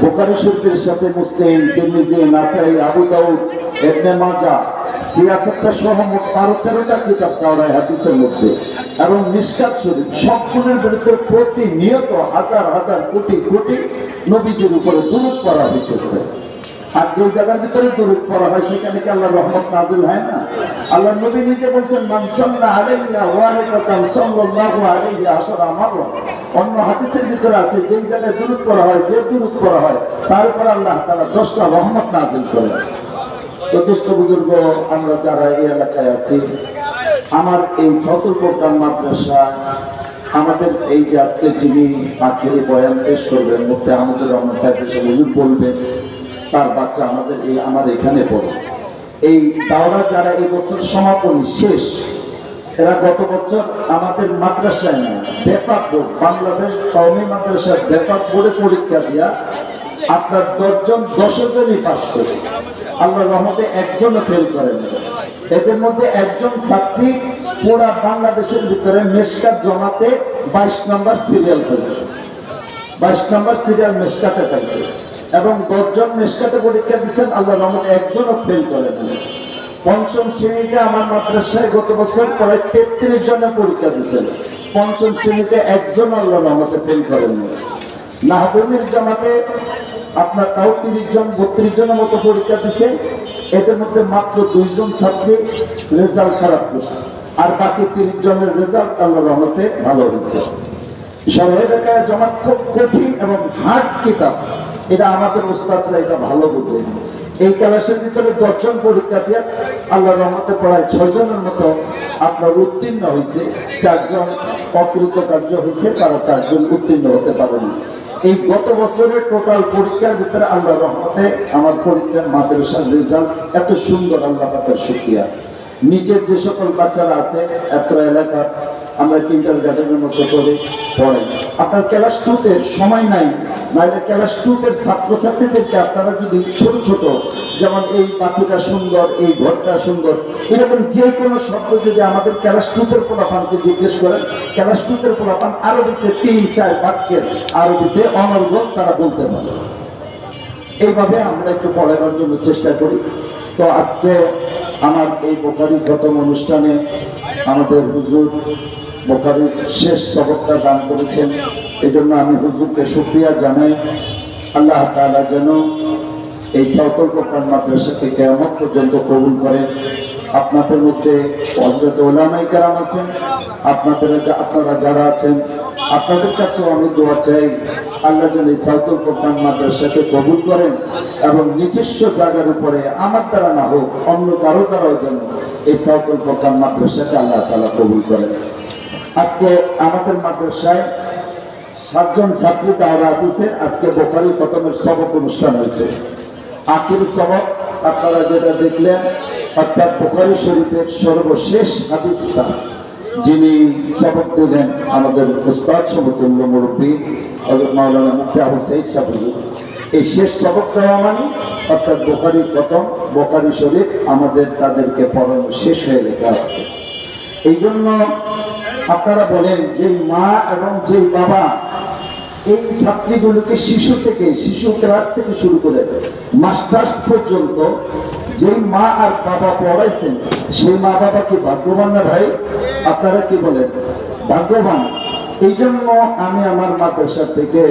বুখারী শরীফের সাথে মুসলিম, তিরমিজি, নাসাই, আবু দাউদ, ইবনে মাজাহ, সিয়াসতটা সহ মোট 13টা কিতাব তাওরাত হাদিসের মধ্যে, এবং মিশকাত শরীফ, সবগুলোর বিরুদ্ধে প্রতিনিয়ত হাজার হাজার কোটি কোটি নবীজির উপরে দুরূদ পড়া হইতেছে। আর যে জায়গার ভিতরে দুরূদ পড়া হয় সেখানে কি আল্লাহর রহমত নাযিল হয় না? আল্লাহ নবী নিজে বলছেন, মান সাল্লা আলাইয়া ওয়াহিদাতান সাল্লাল্লাহু আলাইহি আশরা মাররা। অন্য হাদিসের ভিতরে আছে, যে জায়গায় দুরূদ পড়া হয়, যে দুরূদ পড়া হয় তার উপর আল্লাহ তাআলা 10টা রহমত নাযিল করেন। যথেষ্ট বুজুর্গ, আমরা যারা এই এলাকায় আছি, আমার এই সদর প্রকার মাদ্রাসা, আমাদের এই যে আজকে যিনি আখেরি বয়ান পেশ করবেন, মুফতি আহমদুর রহমান সাহেব হুজুর বলবেন, তার বাচ্চা আমার এখানে পড়ে। এই দাওরা যারা এই বছর সমাপনী শেষ, এরা গত বছর আমাদের মাদ্রাসায় না, ব্যাপক বোর্ড, বাংলাদেশ কওমি মাদ্রাসার ব্যাপক বোর্ডে পরীক্ষা দিয়া আপনার 10 জনই পাস করে। আল্লাহর রহমতে একজনও ফেল করেন। এদের মধ্যে একজন ছাত্রী পুরা বাংলাদেশের ভিতরে মেশকাত জমাতে 22 নম্বর সিরিয়াল পেয়েছে, 22 নম্বর সিরিয়াল মেশকাতে পাইছে, এবং 10 জন মেশকাতে পরীক্ষা দিচ্ছেন, আল্লাহর রহমতে একজনও ফেল করেন। পঞ্চম শ্রেণীতে আমার মাদ্রাসায় গত বছর প্রায় 33 জনে পরীক্ষা দিচ্ছেন, পঞ্চম শ্রেণীতে একজন আল্লাহর রহমতে ফেল করেন। নাহবুমির জামাতে আপনার তাও 30 জন 32 জনের মতো পরীক্ষা দিচ্ছে, এদের মধ্যে মাত্র 2 জন ছাত্রী রেজাল্ট খারাপ করছে, আর বাকি 30 জনের রেজাল্ট আল্লাহর রহমতে ভালো হয়েছে। শরীয়ত জামাত খুব কঠিন এবং হার্ড কিতাব, এটা আমাদের উস্তাদরা এটা ভালো বুঝে। এই ক্লাসের ভিতরে 10 জন পরীক্ষা দিয়ে আল্লাহর রহমতে প্রায় 6 জনের মতো আপনার উত্তীর্ণ হয়েছে, 4 জন অকৃতকার্য হয়েছে, তারা 4 জন উত্তীর্ণ হতে পারেনি। এই গত বছরের টোটাল পরীক্ষার ভিতরে আল্লাহর রহমতে আমার পরীক্ষার মাদ্রাসার রেজাল্ট এত সুন্দর, আল্লাহ পাকের শুকরিয়া। নিচের যে সকল বাচ্চারা আছে, এত এলাকার আমরা কিন্টার গার্ডেনের মতো করে পড়াই। আপনার ক্লাস 2-তে সময় নাই, নাহলে ক্লাস 2-এর ছাত্রছাত্রীদেরকে আপনারা যদি ছোট ছোট, যেমন এই পাখিটা সুন্দর, এই ঘরটা সুন্দর, এরকম যে কোনো শব্দ যদি আমাদের ক্লাস 2-এর পোলাপানকে জিজ্ঞেস করেন, ক্লাস 2-এর পোলাপান আরবিতে 3-4 বাক্যের আরবিতে অনর্গল তারা বলতে পারে। এইভাবে আমরা একটু পড়াবার জন্য চেষ্টা করি। তো আজকে আমার এই বুখারী খতম অনুষ্ঠানে আমাদের হুজুর বুখারীর শেষ সবকটা দান করেছেন, এই জন্য আমি হুজুরকে শুকরিয়া জানাই। আল্লাহ তাআলা যেন এই সাউথল কোরআন মাদ্রাসাকে কিয়ামত পর্যন্ত কবুল করেন। আপনাদের মধ্যে হযরত উলামায়ে কেরাম আছেন, আপনারা যারা আছেন, আপনাদের কাছেও আমি দোয়া চাই, আল্লাহ যেন এই সাউথল কোরআন মাদ্রাসাকে কবুল করেন, এবং নিজস্ব জায়গার উপরে আমার দ্বারা না হোক, অন্য কারো দ্বারাও যেন এই সাউথল কোরআন মাদ্রাসাকে আল্লাহ তাআলা কবুল করেন। আজকে আমাদের মাদ্রাসায় 7 জন ছাত্রী দাওরা হাদিসের আজকে বুখারী খতমের সবক অনুষ্ঠান হয়েছে। আখিরি সবক আপনারা যেটা দেখলেন, অর্থাৎ বুখারী শরীফের সর্বশেষ হাদিসটা যিনি সবক দিলেন আমাদের উস্তাদ সমতুল্য মুরব্বী হযরত মাওলানা মুফতি আবু সাঈদ সাহেব, এই শেষ সবক দেওয়া মানে অর্থাৎ বুখারী খতম, বুখারী শরীফ আমাদের তাদেরকে পড়ানো শেষ হয়ে গেছে আজকে। এই জন্য আপনারা বলেন যে মা এবং যে বাবা এই ছাত্রীগুলোকে শিশু ক্লাস থেকে শুরু করে মাস্টার্স পর্যন্ত যেই মা আর বাবা পড়াইছেন, সেই মা বাবা কি ভাগ্যবান না ভাই? আপনারা কি বলেন? ভাগ্যবান। এই জন্য আমি আমার মাদ্রাসা থেকে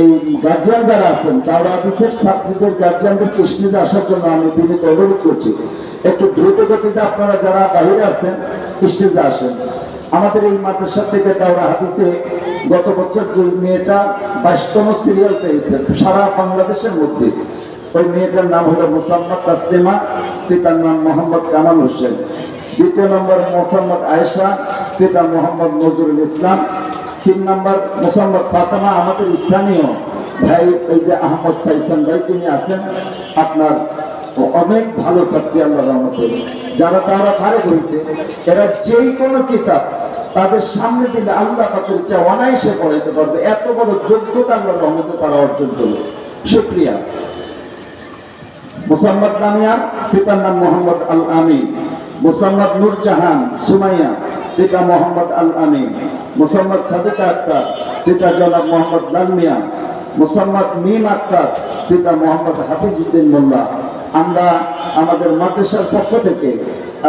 এই গার্জিয়ান যারা আছেন, দাওরা হাদিসের ছাত্রীদের গার্জিয়ানদের স্টেজে আসার জন্য আমি বিনীত অনুরোধ করছি, একটু দ্রুত গতিতে আপনারা যারা বাইরে আছেন স্টেজে আসেন। আমাদের এই মাদ্রাসা থেকে দাওরা হাদিসে গত বছর যে মেয়েটা 22তম সিরিয়াল পেয়েছে সারা বাংলাদেশের মধ্যে, ওই মেয়েটার নাম হলো মুসাম্মদ তাসলিমা, পিতার নাম মোহাম্মদ কামাল হোসেন। 2 নম্বর মোসাম্মদ আয়েশা, পিতা মোহাম্মদ নজরুল ইসলাম। 3 নম্বর মোসাম্মদ ফাতেমা, আমাদের স্থানীয় ভাই এই যে আহমদ ফাইসান ভাই, তিনি আছেন। আপনার অনেক ভালো ছাত্রী আল্লাহর রহমতে, যারা তারা ফারেক হয়েছে, এরা যেই কোনো কিতাব তাদের সামনে দিলে আল্লাহ পাকের চেয়ে অনায়াসে পড়াইতে পারবে, এত বড় যোগ্যতা আল্লাহর রহমতে তারা অর্জন করেছে। শুকরিয়া। মুসাম্মদ নামিয়া, পিতার নাম মোহাম্মদ আল আমিন। মুসাম্মদ নূরজাহান সুমাইয়া, পিতা মোহাম্মদ আল আমিন। মুসাম্মদ সাদিকা আক্তার, পিতা জনাব মোহাম্মদ লাল মিয়া। মোসাম্মদ মিম আক্তার, পিতা মোহাম্মদ হাফিজউদ্দিন মোল্লা। আমরা আমাদের মাদ্রাসার পক্ষ থেকে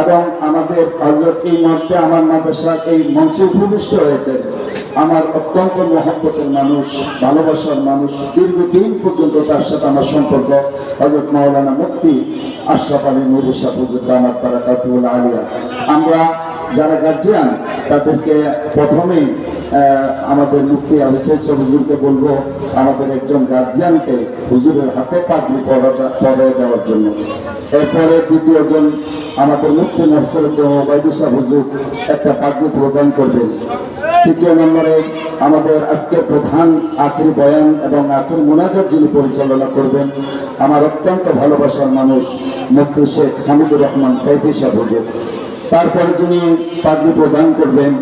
এবং আমাদের হযরত এই মুহূর্তে আমার মাদ্রাসার এই মঞ্চে উপবিষ্ট হয়েছে আমার অত্যন্ত মহব্বতের মানুষ, ভালোবাসার মানুষ, দীর্ঘদিন পর্যন্ত তার সাথে আমার সম্পর্ক, হযরত মাওলানা মুফতি আশরাফ আলী নূরী সাহেব হুজুর দামাত বারাকাতুহুল আলিয়া। আমরা যারা গার্জিয়ান তাদেরকে প্রথমে আমাদের মুফতি আবু সাইদ হুজুরকে বলবো আমাদের একজন গার্জিয়ানকে হুজুরের হাতে পাগড়ি পরিয়ে দেওয়ার জন্য। এরপরে দ্বিতীয়জন আমাদের মুফতি নসরুদ্দিন ওবায়দুল সাহেব হুজুর একটা পাগড়ি প্রদান করবেন। তৃতীয় নম্বরে আমাদের আজকে প্রধান আখির বয়ান এবং আখির মুনাজাত যিনি পরিচালনা করবেন আমার অত্যন্ত ভালোবাসার মানুষ মুফতি শেখ হামিদুর রহমান সাইফি সাহেব হুজুর। তারপরে যিনি পাগড়ি প্রদান করবেন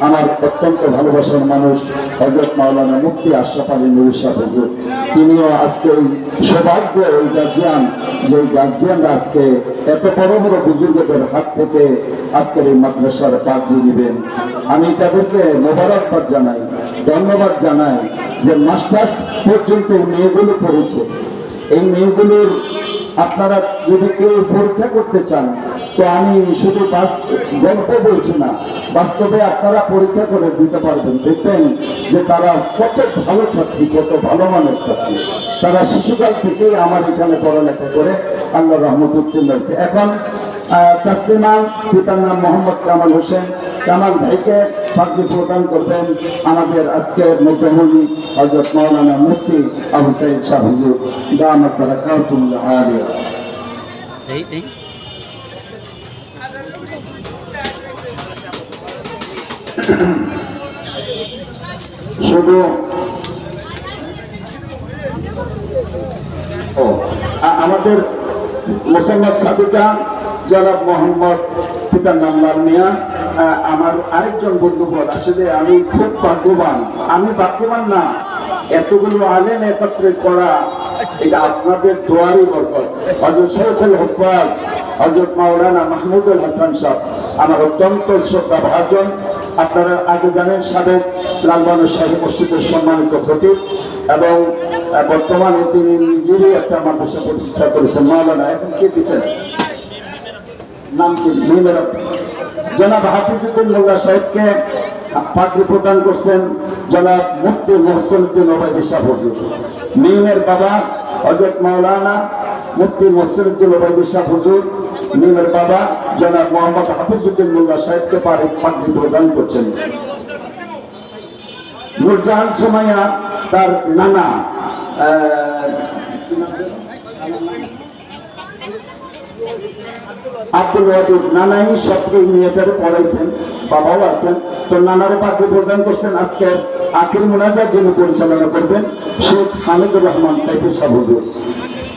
আমার অত্যন্ত ভালোবাসার মানুষ হযরত মাওলানা মুফতি আশরাফ আলী নূরী সাহেব হুজুর। তিনিও আজকে ওই সৌভাগ্য ওই গার্জিয়ান, যে গার্জিয়ানরা আজকে এত বড় বড় বুজুর্গদের হাত থেকে আজকের এই মাদ্রাসার পাগড়ি নেবেন। আমি তাদেরকে মোবারকবাদ জানাই, ধন্যবাদ জানাই যে মাস্টার্স পর্যন্ত মেয়েগুলো পড়েছে। এই মেয়েগুলোর আপনারা যদি কেউ পরীক্ষা করতে চান তো আমি শুধু গল্প বলছি না, বাস্তবে আপনারা পরীক্ষা করে দিতে পারবেন। দেখবেন যে তারা কত ভালো ছাত্রী, কত ভালো মানের ছাত্রী। তারা শিশুকাল থেকেই আমার এখানে পড়ালেখা করে আল্লাহ রহমত উত্তীর্ণ হয়েছে। এখন তাসলিমা, পিতার নাম মোহাম্মদ কামাল হোসেন, কামাল ভাইকে পাগড়ি প্রদান করবেন আমাদের আজকের মধ্যমণি হযরত মাওলানা মুফতি আবু সাইদ সাহেব হুজুর দামাত বারাকাতুহুল আলিয়া। শুধু আমাদের মোসাম্মদ সাদিকা জনাব মোহাম্মদ, পিতার নাম লাল মিয়া, আমার আরেকজন বন্ধু বল, আসলে আমি খুব ভাগ্যবান। আমি ভাগ্যবান না, এতগুলো আলেম একত্রে করা এটা আপনাদের দোয়ারই বরকত। হযরত শেখুল হুফাজ হযরত মাওলানা মাহমুদুল হাসান সাহেব আমার অত্যন্ত শ্রদ্ধা ভাজন। আপনারা আগে জানেন সাবেক লালবানু শাহী মসজিদের সম্মানিত খতিব এবং বর্তমানে তিনি নিজেরই একটা মাদ্রাসা প্রতিষ্ঠা করেছেন। মাওলানা এখন কে দিচ্ছেন নাম কি জনাব হাফিজউদ্দিন মোল্লা সাহেবকে পাগড়ি প্রদান করছেন জনাব মুফতি মোহসিনুদ্দিন ওবায়দী সাহেব হুজুর। মিমের বাবা হযরত মাওলানা মুফতি মোহসিনুদ্দিন ওবায়দী সাহেব হুজুর, মিমের বাবা জনাব মোহাম্মদ হাফিজউদ্দিন মোল্লা সাহেবকে পাগড়ি প্রদান করছেন। নূরজাহান সুমাইয়া তার নানা আব্দুল ওয়াদুদ নানাই সবকে মেয়েটারে পড়াইছেন, বাবাও আছেন, তো নানারে পাগড়ি প্রদান করছেন। আজকে আখির মুনাজাত যিনি পরিচালনা করবেন শেখ হামিদুর রহমান সাইফি সাহেব হুজুর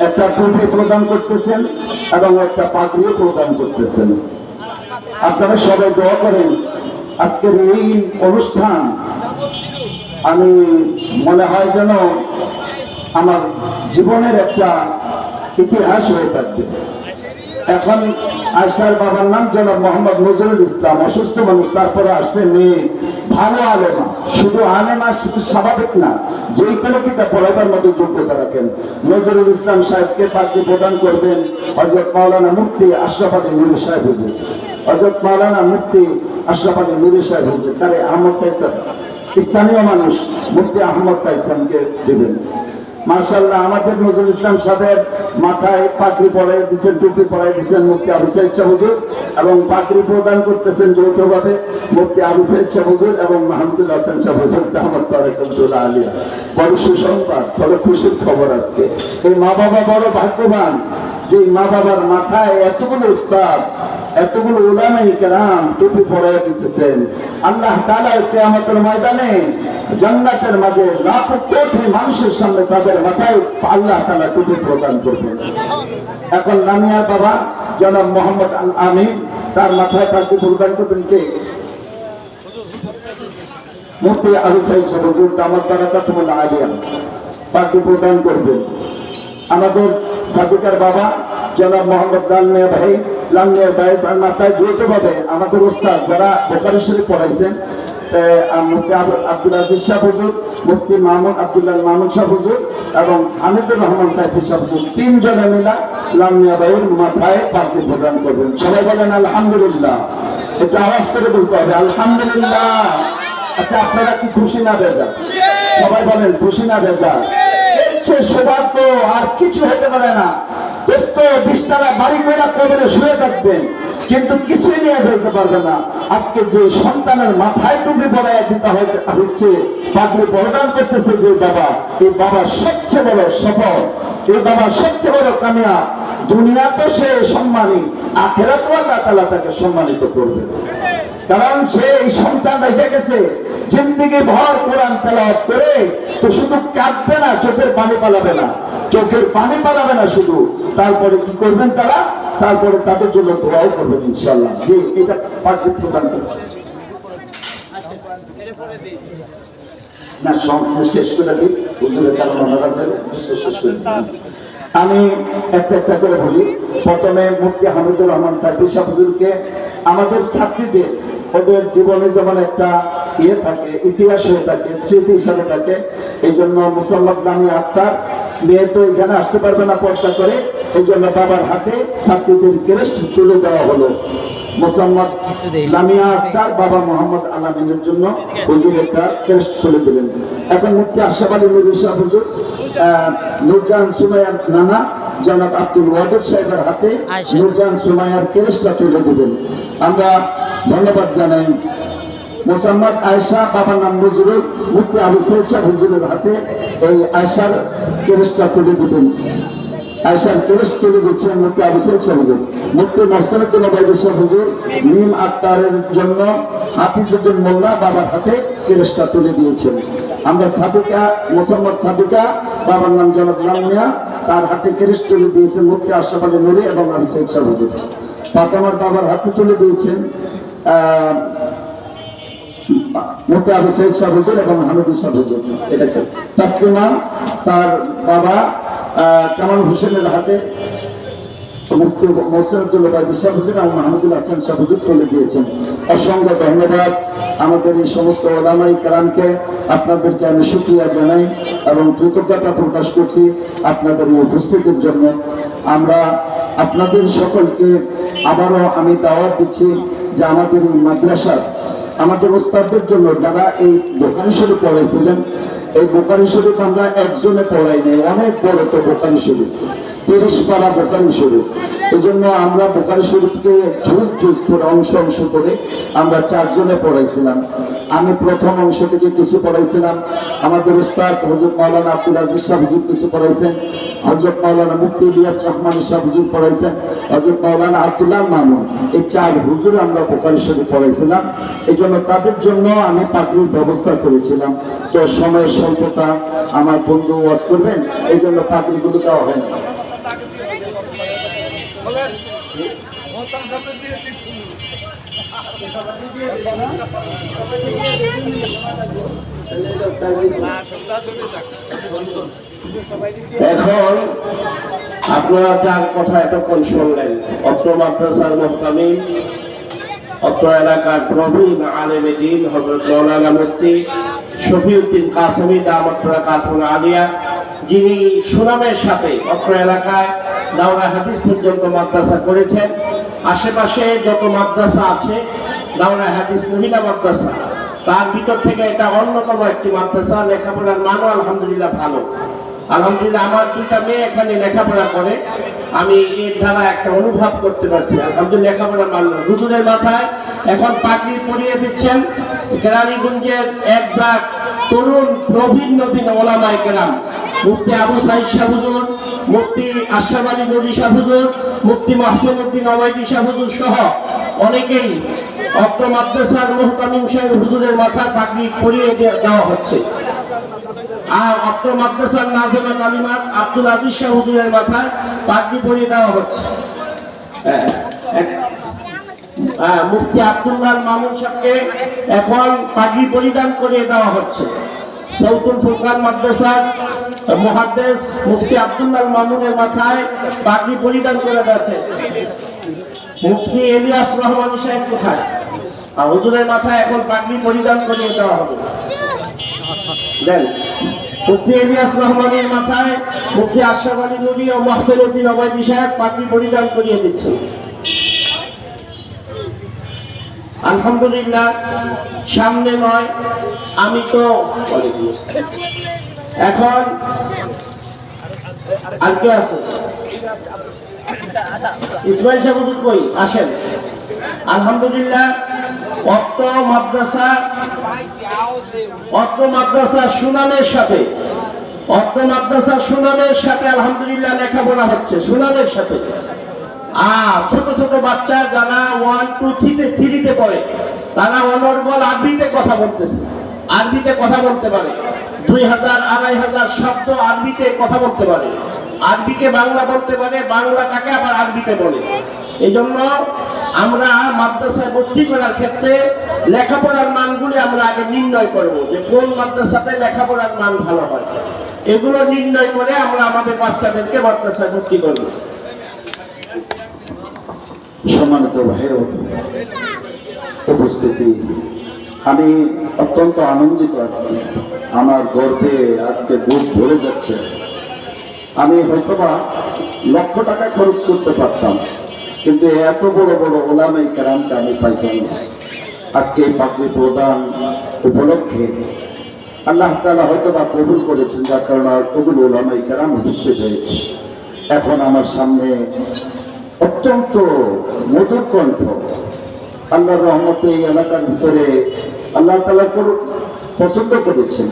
একটা টুপি প্রদান করতেছেন এবং একটা পাগড়িও প্রদান করতেছেন। আপনারা সবাই দোয়া করেন আজকের এই অনুষ্ঠান আমি মনে হয় যেন আমার জীবনের একটা ইতিহাস হয়ে থাকবে। এখন আয়সার বাবার নাম জনাব মোহাম্মদ নজরুল ইসলাম, অসুস্থ মানুষ, তারপরে আসছে মেয়ে ভালো আলেমা। শুধু আলেমা শুধু স্বাভাবিক না, যে কোনো কিতাব পড়াবার মতো যোগ্যতা রাখেন। নজরুল ইসলাম সাহেবকে পাগড়ি প্রদান করবেন হযরত মাওলানা মুফতি আশরাফ আলী নূরী সাহেব হুজুর। হযরত মাওলানা মুফতি আশরাফ আলী নূরী সাহেব হুজুর তারে আহমদ সাইদ স্থানীয় মানুষ মুফতি আহমদ সাইদকে দেবেন। মাশাআল্লাহ, আমাদের নজরুল ইসলাম সাহেবের মাথায় পাগড়ি পরাই দিচ্ছেন, টুপি পরাই দিচ্ছেন মুফতি আবু সাইদ সাহেব হুজুর এবং পাগড়ি প্রদান করতেছেন যৌথভাবে মুফতি আবু সাইদ সাহেব হুজুর এবং মাহমুদুল হাসান সাহেব হুজুর দামাত বারাকাতুহুল আলিয়া। বড় সুসংবাদ, বড় খুশির খবর আজকে। এই মা বাবা বড় ভাগ্যবান যে মা বাবার মাথায় এতগুলো উস্তাদ, এতগুলো উলামায়ে কেরাম টুপি পরাই দিতেছেন। আল্লাহ তাআলা কিয়ামতের ময়দানে জান্নাতের মাঝে লাখ কোটি মানুষের সামনে তাদের মাথায় আল্লাহ তাআলা টুপি প্রদান করবেন। এখন লামিয়ার বাবা জনাব মোহাম্মদ আল আমিন, তার মাথায় পাগড়ি প্রদান করবেন কে? মুফতি আবু সাইদ সাহেব হুজুর দামাত বারাকাতুহুল আলিয়া পাগড়ি প্রদান করবেন। আমাদের সাদিকার বাবা জনাব মোহাম্মদ লালমিয়া ভাই, লালমিয়া ভাই মাথায় যৌথভাবে আমাদের ওস্তাদ যারা বুখারী শরীফ পড়াইছেন মুফতি আব্দুল আজিজ শাহ হুজুর, মুফতি মাহমুদ আব্দুল্লাহ মাহমুদ শাহ হুজুর এবং হামিদুর রহমান সাইফি শাহ হুজুর, তিনজনে মিলা লামিয়া ভাইয়ের মাথায় পাগড়ি প্রদান করবেন। সবাই বলেন আলহামদুলিল্লাহ। একটু আওয়াজ করে বলতে হবে আলহামদুলিল্লাহ। আচ্ছা, আপনারা কি খুশি না বেজার? সবাই বলেন খুশি না বেজার? সৌভাগ্য আর কিছু হতে পারে না। দোস্ত বিস্তারা বাড়ি করে কবরে শুয়ে থাকবেন, কিন্তু কিছুই নিয়ে যেতে পারবে না। আজকে যে সন্তানের মাথায় টুপি পড়াইয়া দিতে হচ্ছে, পাগড়ি প্রদান করতেছে যে বাবা, এই বাবার সবচেয়ে বড় সফল, এই বাবার সবচেয়ে বড় কামিয়াব। দুনিয়া তো সে সম্মানী, আখিরাতেও আল্লাহ তাআলা তাকে সম্মানিত করবে। কারণ সে এই সন্তান রেখে গেছে, জিন্দেগি ভর কোরআন তেলাওয়াত করে, তো শুধু কাঁদবে না, চোখের পানি পালাবে না, চোখের পানি পালাবে না শুধু। তারপরে কি করবেন তারা? তারপরে তাদের জন্য দোয়াও করবেন ইনশাআল্লাহ। যে এটা পাগড়ি প্রদান করবে না, শেষ করে দিই, হুজুরের কারণ শেষ করে দিই। আমি একটা একটা করে বলি। প্রথমে মুফতি হামিদুর রহমান সাইফি শাহ হুজুরকে আমাদের ছাত্রীদের ওদের জীবনে যেমন একটা ইয়ে থাকে, ইতিহাস হয়ে থাকে, স্মৃতি হিসাবে থাকে, এই জন্য মুসাম্মদ লামিয়া আক্তার মেয়ে তো এখানে আসতে পারবে না পর্দা করে, এই জন্য বাবার হাতে ছাত্রীদের ক্রেস্ট তুলে দেওয়া হলো। মুসাম্মদ লামিয়া আক্তার বাবা মোহাম্মদ আলামিনের জন্য হুজুর একটা ক্রেস্ট তুলে দিলেন। এখন মুফতি আশরাফ আলী নুরী শাহ হুজুর নূরজাহান সুমাইয়ার নানা জনাব আব্দুল ওয়াদুদ সাহেবের হাতে নূরজাহান সুমাইয়ার ক্রেস্টটা তুলে দিবেন। আমরা ধন্যবাদ জানাই। মোসাম্মদ আয়েশা বাবার নাম নজরুল, মুফতি আবু সাইদ শাহ হুজুরের হাতে এই আয়েশার ক্রেস্টটা তুলে দিবেন। আয়েশার ক্রেস্ট তুলে দিচ্ছেন মুফতি আবু সাইদ শাহ হুজুর। মুফতি মোহসিনুদ্দিন ওবায়দুল শাহ হুজুর মিম আক্তারের জন্য হাফিজুদ্দিন মোল্লা বাবার হাতে ক্রেস্টটা তুলে দিয়েছেন। আমরা সাদিকা, মোসাম্মদ সাদিকা বাবার নাম জনাব লামিয়া, তার হাতে ক্রেস্ট তুলে দিয়েছেন মুফতি আশরাফ আলী নুরী এবং আবু সাইদ শাহ হুজুর। ফাতেমার বাবার হাতে তুলে দিয়েছেন মুফতি আবু সাইদ শাহ হুজুর এবং হামিদুর শাহ হুজুর। এটা তাসলিমা তার বাবা কামাল হোসেনের হাতে মুফতি মোহসিনুদ্দিন ওবায়দুল শাহ হুজুর এবং মাহমুদুল হাসান শাহ হুজুর তুলে দিয়েছেন। অসংখ্য ধন্যবাদ আমাদের এই সমস্ত ওলামায়ে কেরামকে। আপনাদেরকে আমি শুকরিয়া জানাই এবং কৃতজ্ঞতা প্রকাশ করছি আপনাদের এই উপস্থিতির জন্য। আমরা আপনাদের সকলকে আবারও আমি দাওয়াত দিচ্ছি যে আমাদের এই মাদ্রাসা, আমাদের ওস্তাদদের জন্য যারা এই বুখারী শরীফ পড়াইছিলেন, এই বুখারী শরীফ আমরা একজনে পড়াই নাই, অনেক বড় তো বুখারী শরীফ, 30 পারা বুখারী শরীফ। এই জন্য আমরা বুখারী শরীফকে জুজ করে অংশ করে আমরা 4 জনে পড়াইছিলাম। আমি প্রথম অংশ থেকে কিছু পড়াইছিলাম, আমাদের উস্তাদ হযরত মাওলানা আব্দুল আজিজ শাহ হুজুর কিছু পড়াইছেন, হযরত মাওলানা মুফতি ইলিয়াস রহমান শাহ হুজুর পড়াইছেন, হযরত মাওলানা আব্দুল্লাহ মামুন, এই 4 হুজুর আমরা বুখারী শরীফ পড়াইছিলাম। এই জন্য তাদের জন্য আমি পাগড়ির ব্যবস্থা করেছিলাম। তো সময়ের স্বল্পতা, আমার বন্ধু ওয়াজ করবেন, এই জন্য পাগড়িগুলো দেওয়া হয় না। এখন আপনারা যার কথা এতক্ষণ শুনলেন, অত্র মাদ্রাসার মুহতামিম, অত্র এলাকার প্রবীণ আলেমে দ্বীন হযরত মাওলানা মুফতি শফিউদ্দিন কাসেমী দামাত বরকাতুল আলিয়া, যিনি সুনামের সাথে অত্র এলাকায় দাওরা হাদিস পর্যন্ত মাদ্রাসা করেছেন। আশেপাশে যত মাদ্রাসা আছে দাওরা হাদিস মহিলা মাদ্রাসা, তার ভিতর থেকে এটা অন্যতম একটি মাদ্রাসা। লেখাপড়ার মানও আলহামদুলিল্লাহ ভালো। আলহামদুলিল্লাহ আমার 2টা মেয়ে এখানে লেখাপড়া করে, আমি এর দ্বারা একটা অনুভব করতে পারছি আলহামদুলিল্লাহ লেখাপড়া মানল। হুজুরের মাথায় এখন পাগড়ি পরিয়ে দিচ্ছেন কেরানীগঞ্জের এক জাত তরুণ প্রবীণ নবীন ওলামায়ে কেরাম, মুফতি আবু সাইদ শাহ হুজুর, মুফতি আশরাফ আলী নুরী শাহ হুজুর, মুফতি মোহসিনুদ্দিন ওবায়দী শাহ হুজুর সহ অনেকেই অত্র মাদ্রাসার মুহতামিম সাহেব হুজুরের মাথায় পাগড়ি পরিয়ে দেওয়া হচ্ছে। আর অত্র মাদ্রাসার নাজেমা কালিমাত আব্দুল আজিজ শাহ হুজুরের মাথায় পাগড়ি পরিয়ে দেওয়া হচ্ছে। মুফতি আব্দুল্লাহ মামুন সাহেবকে এখন পাগড়ি পরিধান করিয়ে দেওয়া হচ্ছে। সৌতুল ফুরকান মাদ্রাসার মুহাদ্দিস মুফতি আব্দুল্লাহ মামুনের মাথায় পাগড়ি পরিধান করে যাচ্ছে। মুফতি ইলিয়াস রহমান সাহেব কোথায়? আর হুজুরের মাথায় এখন পাগড়ি পরিধান করিয়ে দেওয়া হবে। দেন মুফতি ইলিয়াস রহমানের মাথায় মুফতি আশরাফ আলী নবী ও মোহসেন উদ্দিন ওবায়দী সাহেব পাগড়ি পরিধান করিয়ে দিচ্ছেন। আলহামদুলিল্লাহ, সামনে নয় আমি তো এখন আর কে আছে? ইসমাইল সাহেব হুজুর কই? আসেন। আলহামদুলিল্লাহ, অত্র মাদ্রাসা সুনামের সাথে আলহামদুলিল্লাহ লেখাপড়া হচ্ছে, সুনামের সাথে। আর ছোট ছোট বাচ্চা যারা 1, 2, 3-তে পড়ে, তারা অনর্গল আরবিতে কথা বলতেছে, আরবিতে কথা বলতে পারে। 2000-2500 শব্দ আরবিতে কথা বলতে পারে, আরবিকে বাংলা বলতে পারে, বাংলাটাকে আবার আরবিতে বলে। এই জন্য আমরা মাদ্রাসায় ভর্তি করার ক্ষেত্রে লেখাপড়ার মানগুলি আমরা আগে নির্ণয় করব, যে কোন মাদ্রাসাতে লেখাপড়ার মান ভালো হয়। এগুলো নির্ণয় করে আমরা আমাদের বাচ্চাদেরকে মাদ্রাসায় ভর্তি করব। সম্মানিত ভাইয়ের উপস্থিতি, আমি অত্যন্ত আনন্দিত আছি। আমার গর্বে আজকে বুক ভরে যাচ্ছে। আমি হয়তোবা লক্ষ টাকা খরচ করতে পারতাম, কিন্তু এত বড় বড় ওলামায়ে কেরামকে আমি পাইতাম না। আজকে এই পাগড়ি প্রদান উপলক্ষে আল্লাহ তাআলা হয়তোবা কবুল করেছেন, যার কারণে কবুল ওলামায়ে কেরাম উপস্থিত হয়েছে। এখন আমার সামনে অত্যন্ত মধুর কণ্ঠ, আল্লাহর রহমতে এই এলাকার ভিতরে আল্লাহ তাআলা পছন্দ করেছেন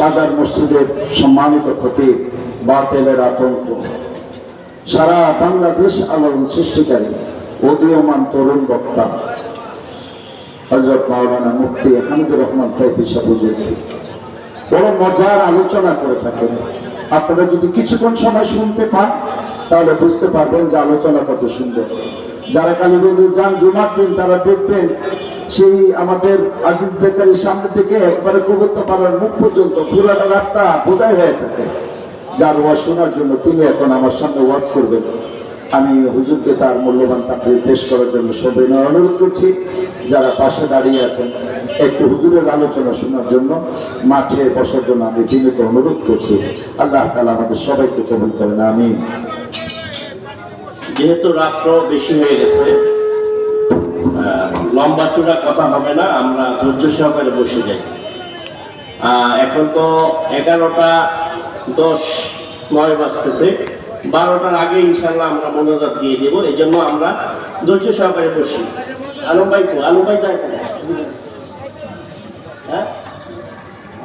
বাজার মসজিদের সম্মানিত খতিব, বাতিলের আতঙ্ক, সারা বাংলাদেশ আলোড়ন সৃষ্টিকারী উদীয়মান তরুণ বক্তা হযরত মাওলানা মুফতি হামিদুর রহমান সাইফি সাহেব হুজুর বড় মজার আলোচনা করে থাকেন। আপনারা যদি কিছুক্ষণ সময় শুনতে পান তাহলে বুঝতে পারবেন যে আলোচনা কত সুন্দর। যারা কালীগঞ্জে যান জুমার দিন, তারা দেখবেন সেই আমাদের আজিজ বেকারির সামনে থেকে একবারে কবুতরপাড়ার মুখ পর্যন্ত পুরাটা রাস্তা বোঝাই হয়ে থাকে। যার ওয়াজ শোনার জন্য তিনি এখন আমার সামনে ওয়াজ করবেন। আমি হুজুরকে তার মূল্যবান তাকরীর পেশ করার জন্য সবিনয় অনুরোধ করছি। যারা পাশে দাঁড়িয়ে আছেন একটু হুজুরের আলোচনা শোনার জন্য মাঠে বসার জন্য আমি বিনীত অনুরোধ করছি। আল্লাহ তাআলা আমাদের সবাইকে কবুল করেন, আমিন। যেহেতু রাত্র বেশি হয়ে গেছে, লম্বা চূড়া কথা হবে না, আমরা ধৈর্য সহকারে বসে যাই। এখন তো 11:10 বাজতেছে, 12টার আগে ইনশাল্লাহ আমরা মনোজাত দিয়ে দেবো। এই জন্য আমরা ধৈর্য সহকারে বসি। আলম ভাই যায়, হ্যাঁ